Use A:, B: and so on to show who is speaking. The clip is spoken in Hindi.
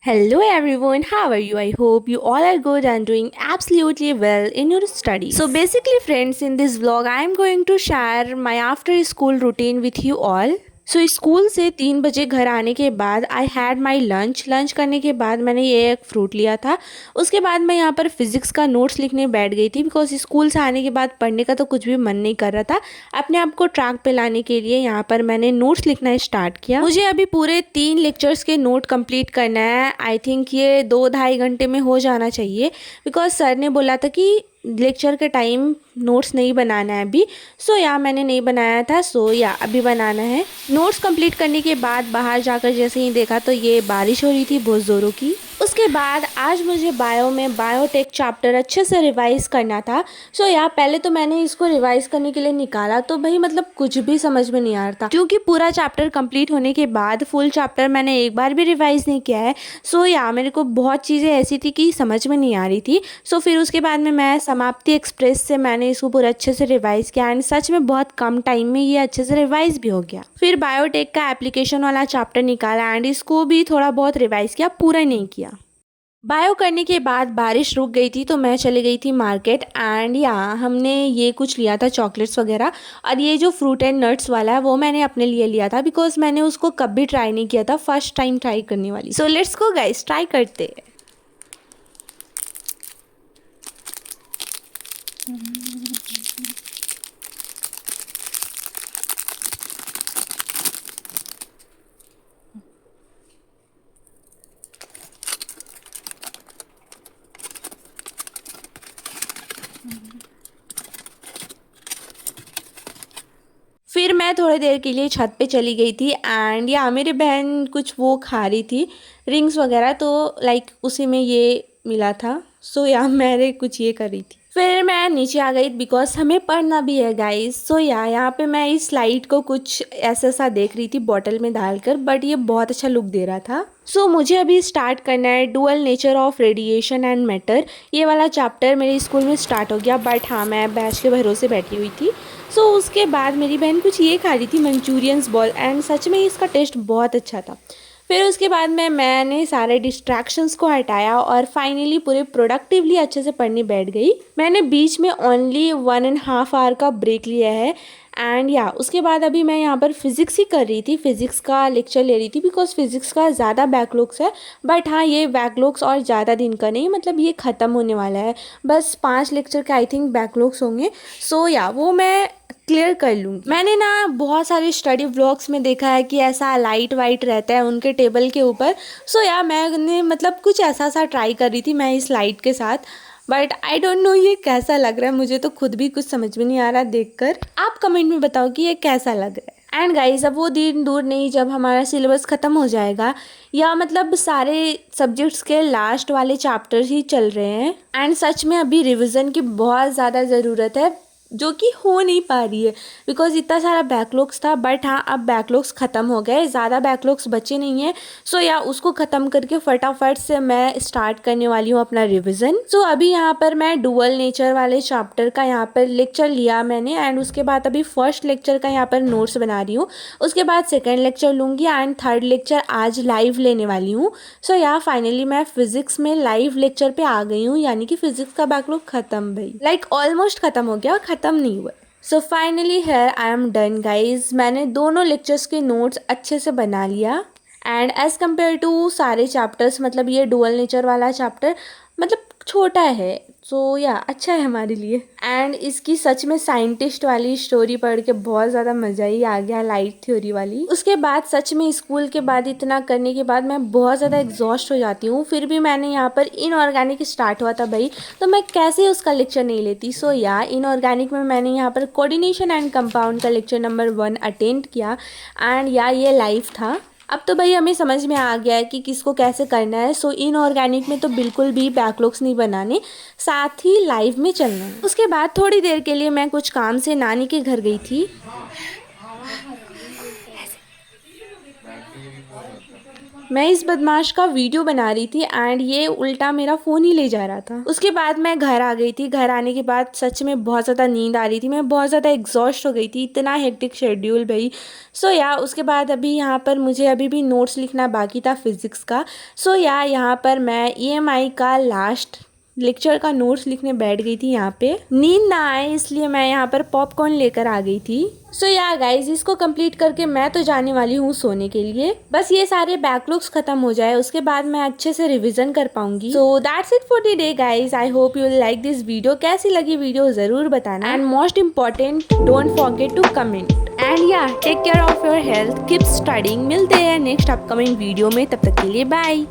A: Hello everyone, how are you? I hope you all are good and doing absolutely well in your studies. So basically friends, in this vlog I am going to share my after school routine with you all. So school से 3 बजे घर आने के बाद आई हैड माई लंच करने के बाद मैंने ये एक फ्रूट लिया था। उसके बाद मैं यहाँ पर फिजिक्स का नोट्स लिखने बैठ गई थी बिकॉज स्कूल से आने के बाद पढ़ने का तो कुछ भी मन नहीं कर रहा था। अपने आप को ट्रैक पे लाने के लिए यहाँ पर मैंने नोट्स लिखना स्टार्ट किया। मुझे अभी पूरे 3 लेक्चर्स के नोट कंप्लीट करना है। आई थिंक ये 2-2.5 घंटे में हो जाना चाहिए बिकॉज सर ने बोला था कि लेक्चर के टाइम नोट्स नहीं बनाना है अभी। सो या मैंने नहीं बनाया था, सो या अभी बनाना है। नोट्स कंप्लीट करने के बाद बाहर जाकर जैसे ही देखा तो ये बारिश हो रही थी बहुत ज़ोरों की। उसके बाद आज मुझे बायो में बायोटेक चैप्टर अच्छे से रिवाइज़ करना था। सो या पहले तो मैंने इसको रिवाइज़ करने के लिए निकाला तो भाई मतलब कुछ भी समझ में नहीं आ रहा था क्योंकि पूरा चैप्टर कंप्लीट होने के बाद फुल चैप्टर मैंने एक बार भी रिवाइज़ नहीं किया है। सो या मेरे को बहुत चीज़ें ऐसी थी कि समझ में नहीं आ रही थी। सो फिर उसके बाद में मैं समाप्ति एक्सप्रेस से मैंने इसको पूरा अच्छे से रिवाइज़ किया एंड सच में बहुत कम टाइम में ये अच्छे से रिवाइज़ भी हो गया। फिर बायोटेक का एप्लीकेशन वाला चैप्टर निकाला एंड इसको भी थोड़ा बहुत रिवाइज़ किया, पूरा नहीं किया। बायो करने के बाद बारिश रुक गई थी तो मैं चली गई थी मार्केट एंड यहाँ हमने ये कुछ लिया था चॉकलेट्स वगैरह। और ये जो फ्रूट एंड नट्स वाला है वो मैंने अपने लिए लिया था बिकॉज मैंने उसको कभी ट्राई नहीं किया था, फर्स्ट टाइम ट्राई करने वाली। So let's go guys, try करते हैं। फिर मैं थोड़ी देर के लिए छत पे चली गई थी एंड या मेरी बहन कुछ वो खा रही थी रिंग्स वगैरह, तो लाइक उसी में ये मिला था। सो या मैंने कुछ ये करी थी। फिर मैं नीचे आ गई बिकॉज हमें पढ़ना भी है गाइस। सो या यहाँ पे मैं इस लाइट को कुछ ऐसा सा देख रही थी बॉटल में डालकर, बट ये बहुत अच्छा लुक दे रहा था। सो मुझे अभी स्टार्ट करना है dual nature of radiation and matter. ये वाला चैप्टर मेरे स्कूल में स्टार्ट हो गया बट हाँ मैं बैच के भरोसे बैठी हुई थी। सो उसके बाद मेरी बहन कुछ ये खा रही थी मंचूरियंस बॉल एंड सच में इसका टेस्ट बहुत अच्छा था। फिर उसके बाद मैंने सारे डिस्ट्रैक्शंस को हटाया और फाइनली पूरे प्रोडक्टिवली अच्छे से पढ़ने बैठ गई। मैंने बीच में ओनली 1.5 आवर का ब्रेक लिया है एंड या उसके बाद अभी मैं यहाँ पर फिज़िक्स ही कर रही थी, फिज़िक्स का लेक्चर ले रही थी बिकॉज फिज़िक्स का ज़्यादा बैकलॉग्स है। बट हाँ ये बैकलॉग्स और ज़्यादा दिन का नहीं, मतलब ये ख़त्म होने वाला है, बस 5 लेक्चर के आई थिंक बैकलॉग्स होंगे। सो या वो मैं क्लियर कर लूँगी। मैंने ना बहुत सारे स्टडी व्लॉग्स में देखा है कि ऐसा लाइट वाइट रहता है उनके टेबल के ऊपर। सो या मैंने मतलब कुछ ऐसा सा ट्राई कर रही थी मैं इस लाइट के साथ, बट आई डोंट नो ये कैसा लग रहा है। मुझे तो खुद भी कुछ समझ में नहीं आ रहा देखकर। आप कमेंट में बताओ कि ये कैसा लग रहा है। एंड गाइस अब वो दिन दूर नहीं जब हमारा सिलेबस ख़त्म हो जाएगा, या मतलब सारे सब्जेक्ट्स के लास्ट वाले चैप्टर्स ही चल रहे हैं एंड सच में अभी रिवीजन की बहुत ज़्यादा ज़रूरत है जो कि हो नहीं पा रही है बिकॉज इतना सारा बैकलॉग्स था। बट हाँ अब बैकलॉग्स ख़त्म हो गए, ज़्यादा बैकलॉग्स बचे नहीं हैं। सो या उसको ख़त्म करके फटाफट से मैं स्टार्ट करने वाली हूँ अपना रिवीजन। सो अभी यहाँ पर मैं डुअल नेचर वाले चैप्टर का यहाँ पर लेक्चर लिया मैंने एंड उसके बाद अभी फर्स्ट लेक्चर का यहाँ पर नोट्स बना रही हूँ। उसके बाद सेकेंड लेक्चर लूँगी एंड थर्ड लेक्चर आज लाइव लेने वाली हूँ। सो या फाइनली मैं फिजिक्स में लाइव लेक्चर पे आ गई हूँ, यानी कि फिजिक्स का बैकलॉग ख़त्म भाई, लाइक ऑलमोस्ट ख़त्म हो गया, ख़त्म नहीं हुआ। So finally here I am done guys. मैंने दोनों लेक्चर्स के नोट्स अच्छे से बना लिया एंड एज़ कम्पेयर टू सारे चैप्टर्स, मतलब ये डुअल नेचर वाला चैप्टर मतलब छोटा है, सो या अच्छा है हमारे लिए। एंड इसकी सच में साइंटिस्ट वाली स्टोरी पढ़ के बहुत ज़्यादा मज़ा ही आ गया, लाइट थ्योरी वाली। उसके बाद सच में स्कूल के बाद इतना करने के बाद मैं बहुत ज़्यादा एग्जॉस्ट हो जाती हूँ। फिर भी मैंने यहाँ पर इनऑर्गेनिक स्टार्ट हुआ था भाई, तो मैं कैसे उसका लेक्चर नहीं लेती। सो या इनऑर्गेनिक में मैंने यहाँ पर कोऑर्डिनेशन एंड कंपाउंड का लेक्चर नंबर 1 अटेंड किया एंड या ये लाइव था। अब तो भाई हमें समझ में आ गया है कि किसको कैसे करना है। सो इनऑर्गेनिक में तो बिल्कुल भी बैकलॉग्स नहीं बनाने, साथ ही लाइव में चलना है। उसके बाद थोड़ी देर के लिए मैं कुछ काम से नानी के घर गई थी। मैं इस बदमाश का वीडियो बना रही थी एंड ये उल्टा मेरा फ़ोन ही ले जा रहा था। उसके बाद मैं घर आ गई थी। घर आने के बाद सच में बहुत ज़्यादा नींद आ रही थी, मैं बहुत ज़्यादा एग्जॉस्ट हो गई थी, इतना हेक्टिक शेड्यूल भाई। सो या उसके बाद अभी यहाँ पर मुझे अभी भी नोट्स लिखना बाकी था फिज़िक्स का। सो या यहाँ पर मैं EMI का लास्ट लेक्चर का नोट्स लिखने बैठ गई थी। यहाँ पे नींद ना आए इसलिए मैं यहाँ पर पॉपकॉर्न लेकर आ गई थी। सो या गाइज, इसको कंप्लीट करके मैं तो जाने वाली हूँ सोने के लिए। बस ये सारे बैकलॉग्स खत्म हो जाए उसके बाद मैं अच्छे से रिवीजन कर पाऊंगी। So that's it for today guys. I hope you like this video. कैसी लगी वीडियो जरूर बताना and most important don't forget to comment and या take care of your health, keep studying. मिलते हैं नेक्स्ट अपकमिंग वीडियो में, तब तक के लिए बाय।